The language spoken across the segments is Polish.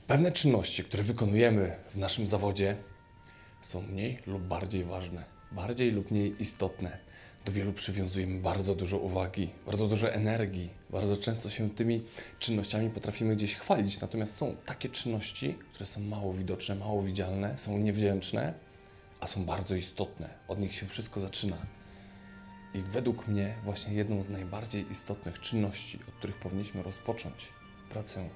Pewne czynności, które wykonujemy w naszym zawodzie, są mniej lub bardziej ważne, bardziej lub mniej istotne. Do wielu przywiązujemy bardzo dużo uwagi, bardzo dużo energii. Bardzo często się tymi czynnościami potrafimy gdzieś chwalić. Natomiast są takie czynności, które są mało widoczne, mało widzialne, są niewdzięczne, a są bardzo istotne. Od nich się wszystko zaczyna. I według mnie właśnie jedną z najbardziej istotnych czynności, od których powinniśmy rozpocząć pracę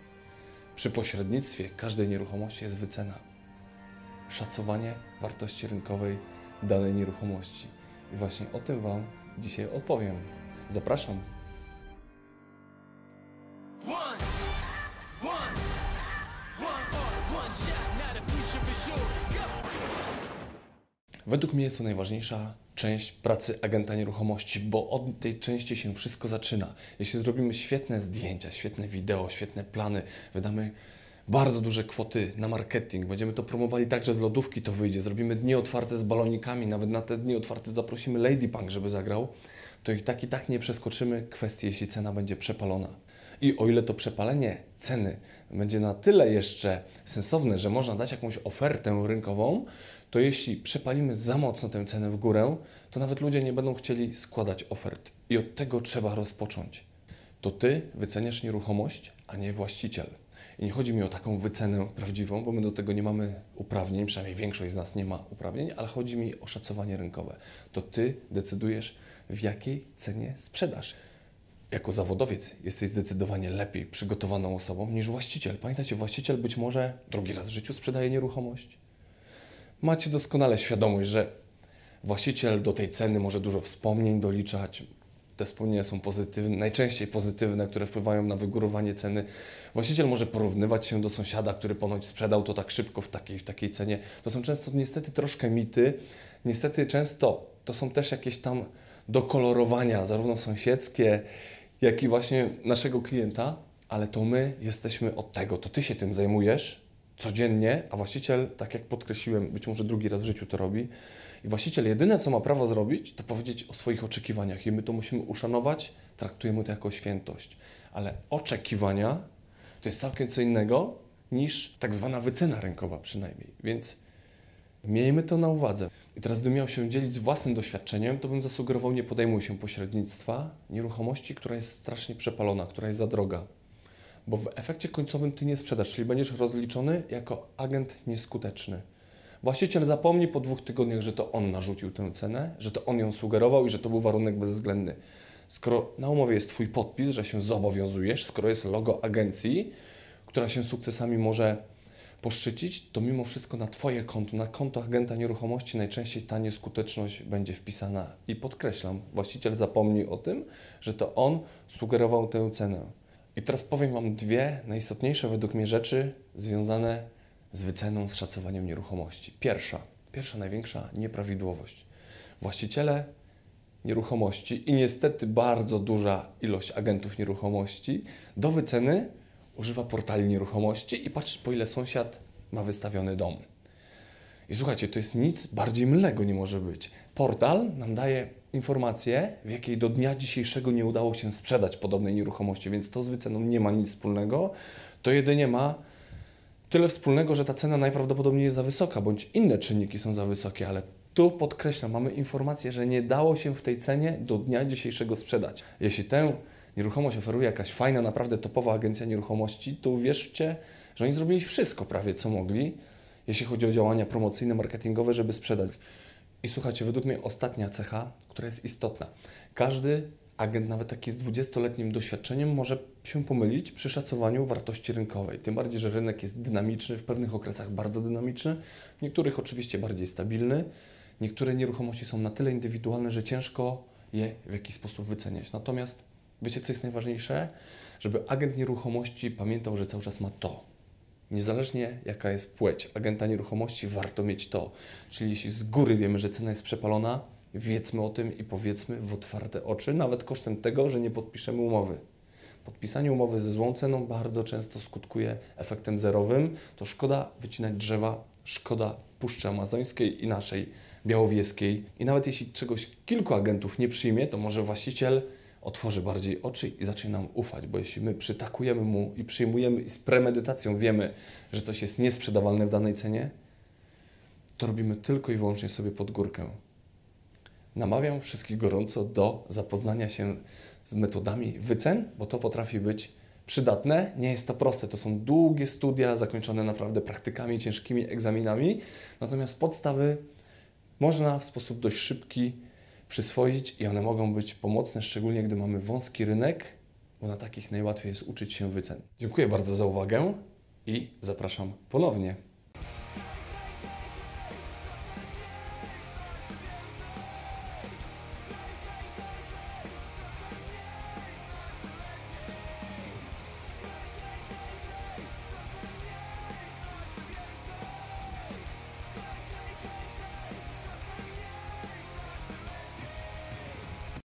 przy pośrednictwie każdej nieruchomości, jest wycena. Szacowanie wartości rynkowej danej nieruchomości. I właśnie o tym Wam dzisiaj opowiem. Zapraszam. Według mnie jest to najważniejsza część pracy agenta nieruchomości, bo od tej części się wszystko zaczyna. Jeśli zrobimy świetne zdjęcia, świetne wideo, świetne plany, wydamy bardzo duże kwoty na marketing, będziemy to promowali tak, że z lodówki to wyjdzie, zrobimy dni otwarte z balonikami, nawet na te dni otwarte zaprosimy Lady Punk, żeby zagrał, to i tak nie przeskoczymy kwestii, jeśli cena będzie przepalona. I o ile to przepalenie ceny będzie na tyle jeszcze sensowne, że można dać jakąś ofertę rynkową, to jeśli przepalimy za mocno tę cenę w górę, to nawet ludzie nie będą chcieli składać ofert. I od tego trzeba rozpocząć. To Ty wyceniasz nieruchomość, a nie właściciel. I nie chodzi mi o taką wycenę prawdziwą, bo my do tego nie mamy uprawnień, przynajmniej większość z nas nie ma uprawnień, ale chodzi mi o szacowanie rynkowe. To Ty decydujesz, w jakiej cenie sprzedasz. Jako zawodowiec jesteś zdecydowanie lepiej przygotowaną osobą niż właściciel. Pamiętajcie, właściciel być może drugi raz w życiu sprzedaje nieruchomość. Macie doskonale świadomość, że właściciel do tej ceny może dużo wspomnień doliczać. Te wspomnienia są pozytywne, najczęściej pozytywne, które wpływają na wygórowanie ceny. Właściciel może porównywać się do sąsiada, który ponoć sprzedał to tak szybko w takiej cenie. To są często niestety troszkę mity. Niestety często to są też jakieś tam dokolorowania, zarówno sąsiedzkie, jak i właśnie naszego klienta, ale to my jesteśmy od tego, to Ty się tym zajmujesz codziennie, a właściciel, tak jak podkreśliłem, być może drugi raz w życiu to robi. I właściciel jedyne, co ma prawo zrobić, to powiedzieć o swoich oczekiwaniach i my to musimy uszanować, traktujemy to jako świętość. Ale oczekiwania to jest całkiem co innego niż tak zwana wycena rynkowa przynajmniej, więc miejmy to na uwadze. I teraz gdybym miał się dzielić z własnym doświadczeniem, to bym zasugerował, nie podejmuj się pośrednictwa nieruchomości, która jest strasznie przepalona, która jest za droga. Bo w efekcie końcowym Ty nie sprzedasz, czyli będziesz rozliczony jako agent nieskuteczny. Właściciel zapomni po 2 tygodniach, że to on narzucił tę cenę, że to on ją sugerował i że to był warunek bezwzględny. Skoro na umowie jest Twój podpis, że się zobowiązujesz, skoro jest logo agencji, która się sukcesami może poszczycić, to mimo wszystko na Twoje konto, na konto agenta nieruchomości najczęściej ta nieskuteczność będzie wpisana. I podkreślam, właściciel zapomni o tym, że to on sugerował tę cenę. I teraz powiem Wam 2 najistotniejsze według mnie rzeczy związane z wyceną, z szacowaniem nieruchomości. Pierwsza największa nieprawidłowość. Właściciele nieruchomości i niestety bardzo duża ilość agentów nieruchomości do wyceny używa portali nieruchomości i patrzy, po ile sąsiad ma wystawiony dom. I słuchajcie, to jest nic bardziej mylnego nie może być. Portal nam daje informację, w jakiej do dnia dzisiejszego nie udało się sprzedać podobnej nieruchomości, więc to z wyceną nie ma nic wspólnego. To jedynie ma tyle wspólnego, że ta cena najprawdopodobniej jest za wysoka, bądź inne czynniki są za wysokie, ale tu podkreślam, mamy informację, że nie dało się w tej cenie do dnia dzisiejszego sprzedać. Jeśli tę nieruchomość oferuje jakaś fajna, naprawdę topowa agencja nieruchomości, to uwierzcie, że oni zrobili wszystko prawie, co mogli, jeśli chodzi o działania promocyjne, marketingowe, żeby sprzedać. I słuchajcie, według mnie ostatnia cecha, która jest istotna. Każdy agent, nawet taki z 20-letnim doświadczeniem, może się pomylić przy szacowaniu wartości rynkowej. Tym bardziej, że rynek jest dynamiczny, w pewnych okresach bardzo dynamiczny, w niektórych oczywiście bardziej stabilny. Niektóre nieruchomości są na tyle indywidualne, że ciężko je w jakiś sposób wyceniać. Natomiast wiecie, co jest najważniejsze? Żeby agent nieruchomości pamiętał, że cały czas ma to. Niezależnie jaka jest płeć agenta nieruchomości, warto mieć to. Czyli jeśli z góry wiemy, że cena jest przepalona, wiedzmy o tym i powiedzmy w otwarte oczy, nawet kosztem tego, że nie podpiszemy umowy. Podpisanie umowy ze złą ceną bardzo często skutkuje efektem zerowym. To szkoda wycinać drzewa, szkoda Puszczy Amazońskiej i naszej Białowieskiej. I nawet jeśli czegoś kilku agentów nie przyjmie, to może właściciel otworzy bardziej oczy i zacznie nam ufać, bo jeśli my przytakujemy mu i przyjmujemy i z premedytacją wiemy, że coś jest niesprzedawalne w danej cenie, to robimy tylko i wyłącznie sobie pod górkę. Namawiam wszystkich gorąco do zapoznania się z metodami wycen, bo to potrafi być przydatne. Nie jest to proste, to są długie studia zakończone naprawdę praktykami, ciężkimi egzaminami, natomiast podstawy można w sposób dość szybki przyswoić i one mogą być pomocne, szczególnie gdy mamy wąski rynek, bo na takich najłatwiej jest uczyć się wycen. Dziękuję bardzo za uwagę i zapraszam ponownie.